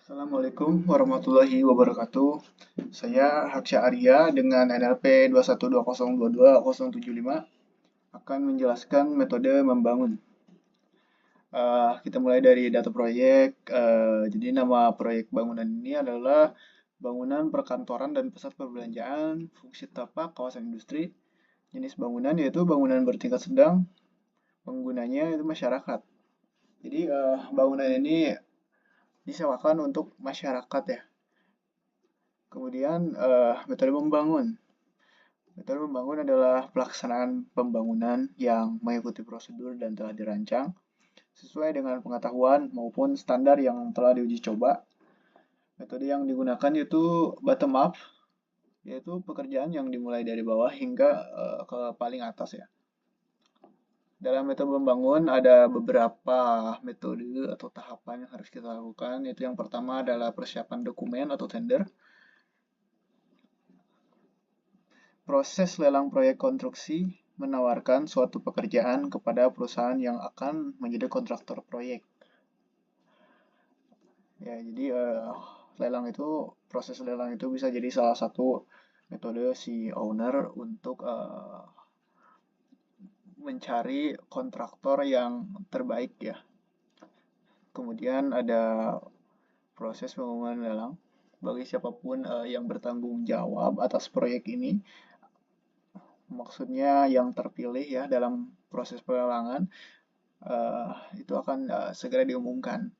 Assalamualaikum warahmatullahi wabarakatuh. Saya Haksha Arya dengan NLP 212022075 akan menjelaskan metode membangun. Kita mulai dari data proyek. Jadi nama proyek bangunan ini adalah bangunan perkantoran dan pusat perbelanjaan, fungsi tapak, kawasan industri. Jenis bangunan yaitu bangunan bertingkat sedang, penggunanya itu masyarakat. Jadi bangunan ini disewakan untuk masyarakat ya. Kemudian metode membangun. Metode membangun adalah pelaksanaan pembangunan yang mengikuti prosedur dan telah dirancang sesuai dengan pengetahuan maupun standar yang telah diuji coba. Metode yang digunakan yaitu bottom up, yaitu pekerjaan yang dimulai dari bawah hingga ke paling atas ya. Dalam metode membangun ada beberapa metode atau tahapan yang harus kita lakukan, yaitu yang pertama adalah persiapan dokumen atau tender. Proses lelang proyek konstruksi menawarkan suatu pekerjaan kepada perusahaan yang akan menjadi kontraktor proyek. Ya, jadi proses lelang itu bisa jadi salah satu metode si owner untuk mencari kontraktor yang terbaik ya. Kemudian ada proses pengumuman lelang bagi siapapun yang bertanggung jawab atas proyek ini. Maksudnya yang terpilih ya dalam proses pelelangan itu akan segera diumumkan.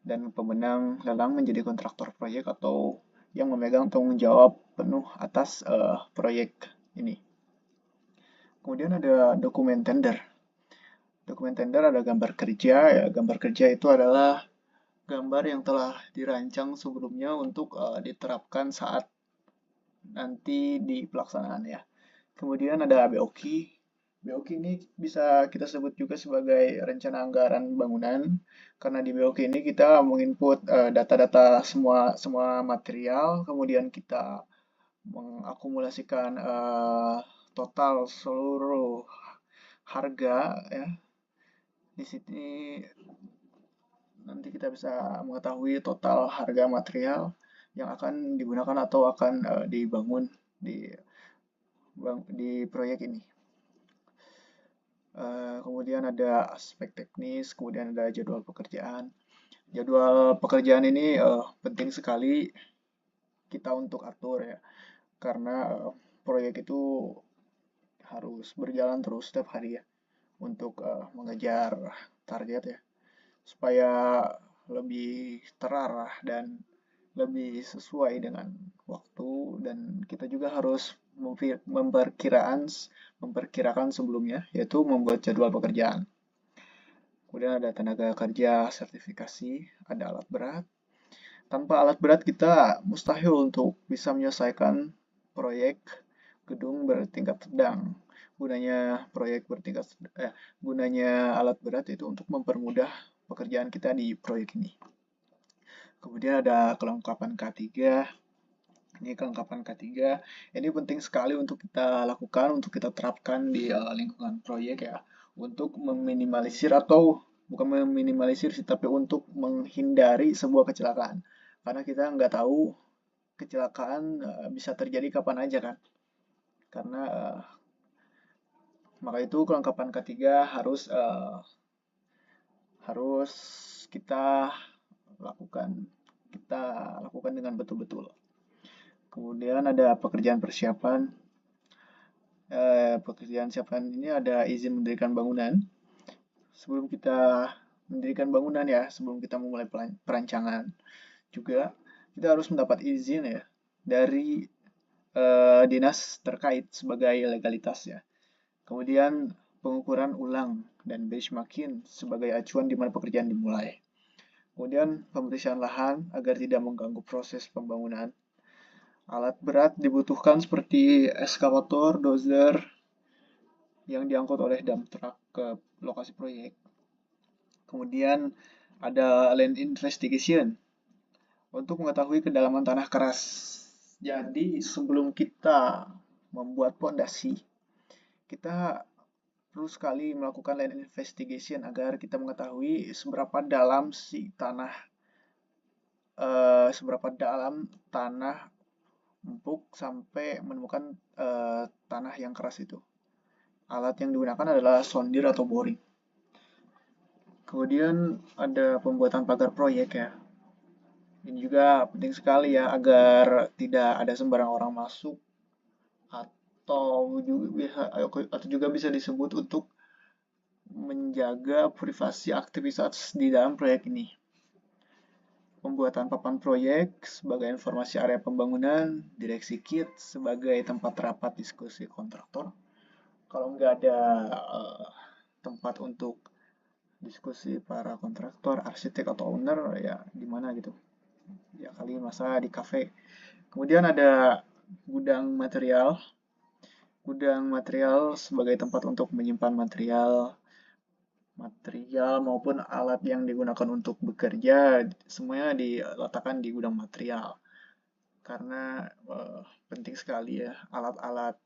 Dan pemenang lelang menjadi kontraktor proyek atau yang memegang tanggung jawab penuh atas proyek ini. Kemudian ada dokumen tender. Dokumen tender ada gambar kerja ya. Gambar kerja itu adalah gambar yang telah dirancang sebelumnya untuk diterapkan saat nanti di pelaksanaan ya. Kemudian ada BOQ. BOQ ini bisa kita sebut juga sebagai rencana anggaran bangunan karena di BOQ ini kita menginput data-data semua material, kemudian kita mengakumulasikan total seluruh harga ya. Di sini nanti kita bisa mengetahui total harga material yang akan digunakan atau akan dibangun di proyek ini. Kemudian ada aspek teknis, kemudian ada jadwal pekerjaan. Jadwal pekerjaan ini penting sekali kita untuk atur ya, karena proyek itu harus berjalan terus setiap hari ya, untuk mengejar target ya, supaya lebih terarah dan lebih sesuai dengan waktu, dan kita juga harus memperkirakan sebelumnya, yaitu membuat jadwal pekerjaan. Kemudian ada tenaga kerja, sertifikasi, ada alat berat. Tanpa alat berat kita mustahil untuk bisa menyelesaikan proyek gedung bertingkat sedang. Gunanya alat berat itu untuk mempermudah pekerjaan kita di proyek ini. Kemudian ada kelengkapan K3. Ini kelengkapan K3. Ini penting sekali untuk kita lakukan, untuk kita terapkan di lingkungan proyek ya. Untuk meminimalisir atau bukan meminimalisir sih, tapi untuk menghindari sebuah kecelakaan. Karena kita nggak tahu kecelakaan bisa terjadi kapan aja kan. Karena maka itu kelengkapan K3 harus kita lakukan dengan betul-betul. Kemudian ada pekerjaan persiapan. Pekerjaan persiapan ini ada izin mendirikan bangunan. Sebelum kita mendirikan bangunan ya, sebelum kita memulai perancangan juga, kita harus mendapat izin ya dari dinas terkait sebagai legalitas ya. Kemudian pengukuran ulang dan benchmarking sebagai acuan di mana pekerjaan dimulai. Kemudian pemeriksaan lahan agar tidak mengganggu proses pembangunan. Alat berat dibutuhkan seperti eskavator, dozer yang diangkut oleh dump truck ke lokasi proyek. Kemudian ada land investigation untuk mengetahui kedalaman tanah keras. Jadi sebelum kita membuat pondasi, kita perlu sekali melakukan land investigation agar kita mengetahui seberapa dalam si tanah seberapa dalam tanah empuk sampai menemukan tanah yang keras itu. Alat yang digunakan adalah sondir atau boring. Kemudian ada pembuatan pagar proyek ya. Ini juga penting sekali ya agar tidak ada sembarang orang masuk atau juga bisa disebut untuk menjaga privasi aktivitas di dalam proyek ini. Pembuatan papan proyek sebagai informasi area pembangunan, direksi kit sebagai tempat rapat diskusi kontraktor. Kalau nggak ada tempat untuk diskusi para kontraktor, arsitek atau owner, ya gimana gitu. Ya kali masa di kafe. Kemudian ada gudang material. Gudang material sebagai tempat untuk menyimpan material maupun alat yang digunakan untuk bekerja, semuanya diletakkan di gudang material. Karena penting sekali ya, alat-alat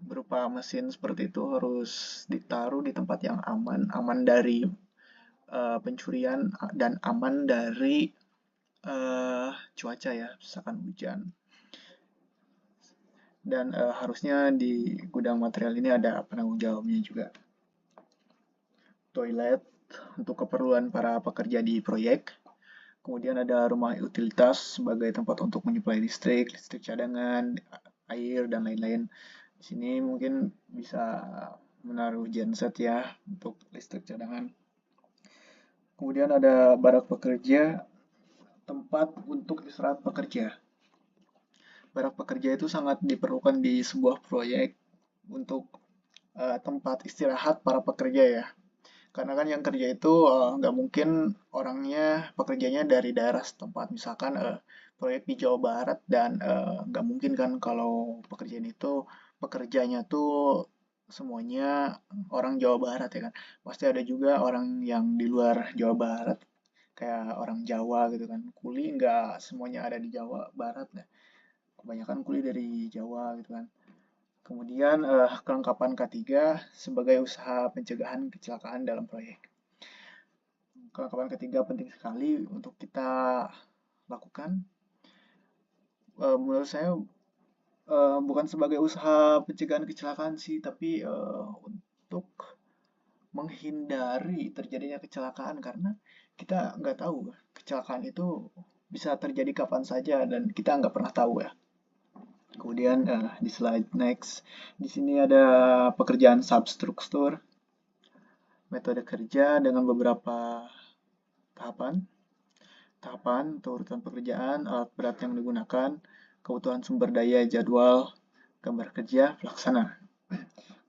berupa mesin seperti itu harus ditaruh di tempat yang aman, aman dari pencurian dan aman dari cuaca ya, misalkan hujan. Dan harusnya di gudang material ini ada penanggung jawabnya juga. Toilet untuk keperluan para pekerja di proyek. Kemudian ada rumah utilitas sebagai tempat untuk menyuplai listrik, listrik cadangan, air, dan lain-lain. Di sini mungkin bisa menaruh genset ya untuk listrik cadangan. Kemudian ada barak pekerja, tempat untuk istirahat pekerja. Barak pekerja itu sangat diperlukan di sebuah proyek untuk tempat istirahat para pekerja ya. Karena kan yang kerja itu nggak mungkin pekerjanya dari daerah setempat. Misalkan proyek di Jawa Barat dan nggak mungkin kan kalau pekerjanya tuh semuanya orang Jawa Barat ya kan. Pasti ada juga orang yang di luar Jawa Barat, kayak orang Jawa gitu kan. Kuli nggak semuanya ada di Jawa Barat ya. Kebanyakan kuli dari Jawa gitu kan. Kemudian kelengkapan ketiga sebagai usaha pencegahan kecelakaan dalam proyek. Kelengkapan ketiga penting sekali untuk kita lakukan. Menurut saya bukan sebagai usaha pencegahan kecelakaan sih, tapi untuk menghindari terjadinya kecelakaan karena kita nggak tahu kecelakaan itu bisa terjadi kapan saja dan kita nggak pernah tahu ya. Kemudian di slide next, di sini ada pekerjaan substruktur, metode kerja dengan beberapa tahapan, atau urutan pekerjaan, alat berat yang digunakan, kebutuhan sumber daya, jadwal, gambar kerja, pelaksana.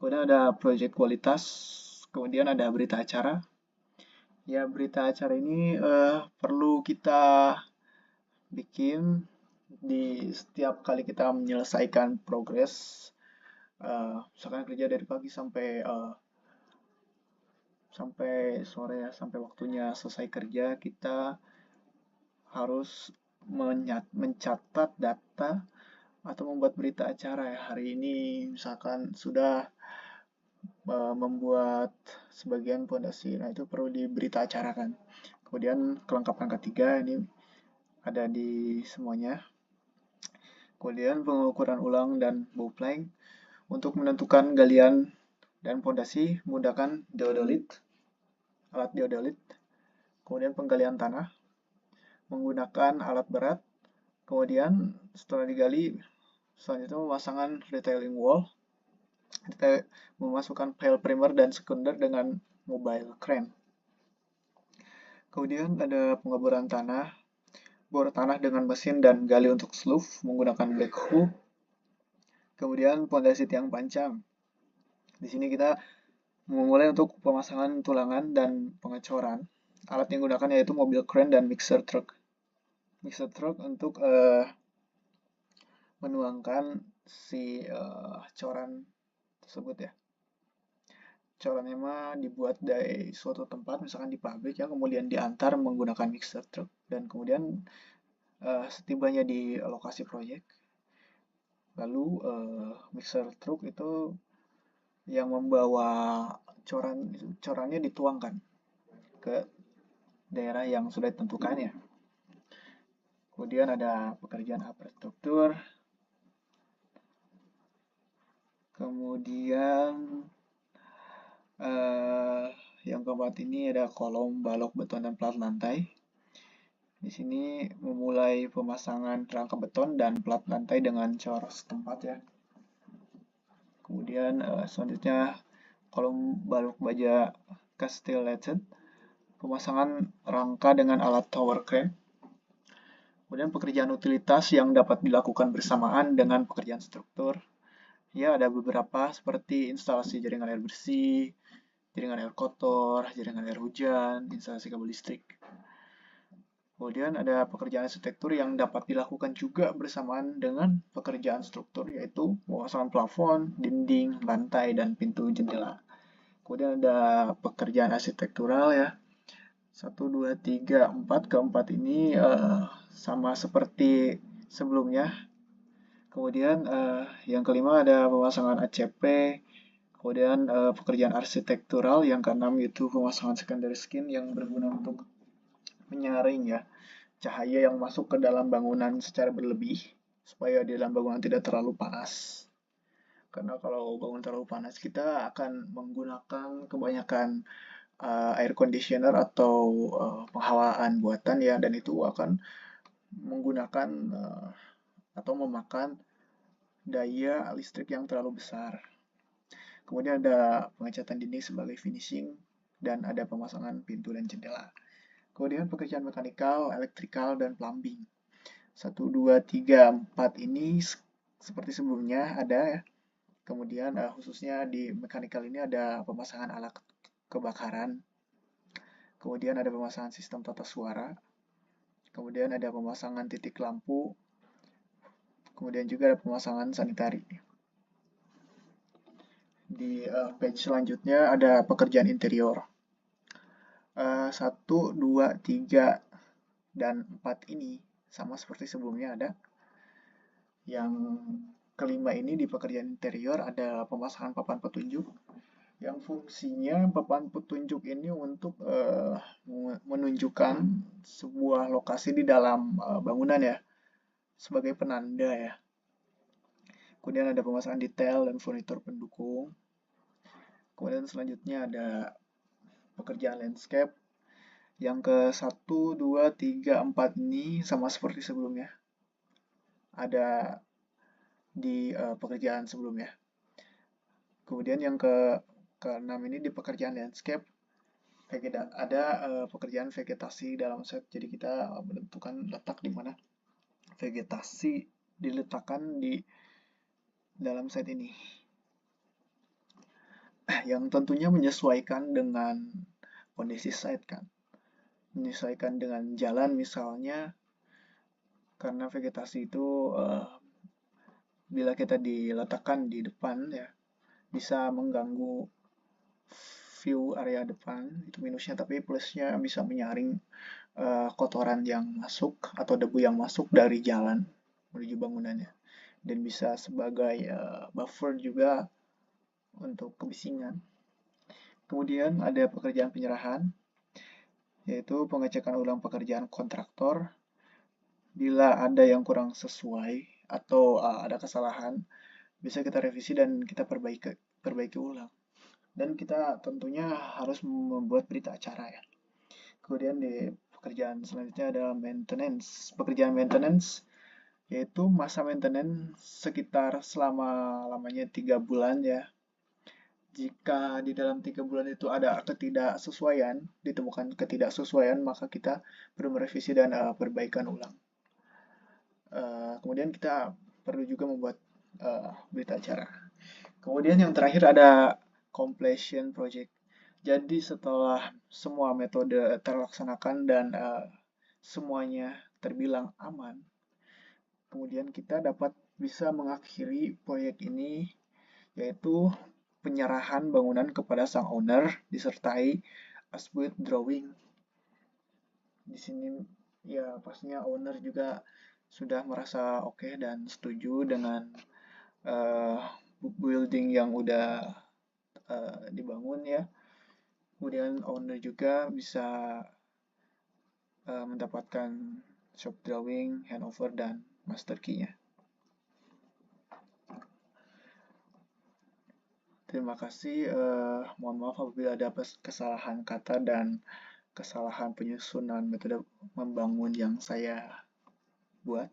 Kemudian ada proyek kualitas, kemudian ada berita acara. Ya, berita acara ini perlu kita bikin di setiap kali kita menyelesaikan progres. Misalkan kerja dari pagi sampai sore ya, sampai waktunya selesai kerja, kita harus mencatat data atau membuat berita acara ya. Hari ini misalkan sudah membuat sebagian pondasi, nah itu perlu diberita acarakan. Kemudian kelengkapan ketiga ini ada di semuanya. Kemudian pengukuran ulang dan bow plank untuk menentukan galian dan pondasi menggunakan deodolit, alat deodolit. Kemudian penggalian tanah menggunakan alat berat. Kemudian setelah digali, selanjutnya pemasangan retailing wall. Kita memasukkan pile primer dan sekunder dengan mobile crane. Kemudian ada pengeboran tanah, bor tanah dengan mesin dan gali untuk slough menggunakan backhoe. Kemudian pondasi tiang pancang. Di sini kita memulai untuk pemasangan tulangan dan pengecoran. Alat yang digunakan yaitu mobil crane dan mixer truck. Mixer truck untuk menuangkan si coran tersebut ya. Corannya mah dibuat dari suatu tempat, misalkan di pabrik ya, kemudian diantar menggunakan mixer truck dan kemudian setibanya di lokasi proyek, lalu mixer truck itu yang membawa corannya dituangkan ke daerah yang sudah ditentukannya. Kemudian ada pekerjaan infrastruktur. Kemudian yang keempat ini ada kolom, balok, beton, dan plat lantai. Di sini memulai pemasangan rangka beton dan plat lantai dengan cor setempat ya. Kemudian selanjutnya kolom, balok, baja, castellated, pemasangan rangka dengan alat tower crane. Kemudian pekerjaan utilitas yang dapat dilakukan bersamaan dengan pekerjaan struktur. Ya, ada beberapa seperti instalasi jaringan air bersih, jaringan air kotor, jaringan air hujan, instalasi kabel listrik. Kemudian ada pekerjaan arsitektur yang dapat dilakukan juga bersamaan dengan pekerjaan struktur, yaitu pemasangan plafon, dinding, lantai, dan pintu jendela. Kemudian ada pekerjaan arsitektural ya. 1, 2, 3, 4. Keempat ini sama seperti sebelumnya. Kemudian yang kelima ada pemasangan ACP. Kemudian pekerjaan arsitektural yang keenam yaitu pemasangan secondary skin yang berguna untuk menyaring ya cahaya yang masuk ke dalam bangunan secara berlebih supaya di dalam bangunan tidak terlalu panas. Karena kalau bangunan terlalu panas kita akan menggunakan kebanyakan air conditioner atau penghawaan buatan ya, dan itu akan menggunakan atau memakan daya listrik yang terlalu besar. Kemudian ada pengecatan dinding sebagai finishing dan ada pemasangan pintu dan jendela. Kemudian pekerjaan mekanikal, elektrikal, dan plumbing. 1, 2, 3, 4 ini seperti sebelumnya ada ya. Kemudian khususnya di mekanikal ini ada pemasangan alat kebakaran. Kemudian ada pemasangan sistem tata suara. Kemudian ada pemasangan titik lampu. Kemudian juga ada pemasangan sanitari. Di page selanjutnya ada pekerjaan interior. 1, 2, 3, dan 4 ini sama seperti sebelumnya ada. Yang kelima ini di pekerjaan interior ada pemasangan papan petunjuk. Yang fungsinya papan petunjuk ini untuk menunjukkan sebuah lokasi di dalam bangunan ya, sebagai penanda ya. Kemudian ada pemasangan detail dan furnitur pendukung. Kemudian selanjutnya ada pekerjaan landscape. Yang ke 1, 2, 3, 4 ini sama seperti sebelumnya. Ada di pekerjaan sebelumnya. Kemudian yang ke-6 ini di pekerjaan landscape. Ada pekerjaan vegetasi dalam set. Jadi kita menentukan letak di mana vegetasi diletakkan di dalam set ini. Yang tentunya menyesuaikan dengan kondisi site kan. Menyesuaikan dengan jalan misalnya, karena vegetasi itu bila kita diletakkan di depan ya bisa mengganggu view area depan, itu minusnya, tapi plusnya bisa menyaring kotoran yang masuk atau debu yang masuk dari jalan menuju bangunannya, dan bisa sebagai buffer juga untuk kebisingan. Kemudian ada pekerjaan penyerahan, yaitu pengecekan ulang pekerjaan kontraktor. Bila ada yang kurang sesuai atau ada kesalahan, bisa kita revisi dan kita perbaiki ulang. Dan kita tentunya harus membuat berita acara ya. Kemudian di pekerjaan selanjutnya ada maintenance. Pekerjaan maintenance yaitu masa maintenance sekitar selama-lamanya 3 bulan ya. Jika di dalam 3 bulan itu ada ditemukan ketidaksesuaian, maka kita perlu merevisi dan perbaikan ulang. Kemudian kita perlu juga membuat berita acara. Kemudian yang terakhir ada completion project. Jadi setelah semua metode terlaksanakan dan semuanya terbilang aman, kemudian kita bisa mengakhiri proyek ini, yaitu penyerahan bangunan kepada sang owner disertai as-built drawing. Di sini ya pastinya owner juga sudah merasa oke dan setuju dengan building yang udah dibangun ya. Kemudian owner juga bisa mendapatkan shop drawing, handover, dan master key-nya. Terima kasih. Mohon maaf apabila ada kesalahan kata dan kesalahan penyusunan metode membangun yang saya buat.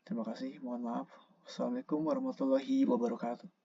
Terima kasih. Mohon maaf. Assalamualaikum warahmatullahi wabarakatuh.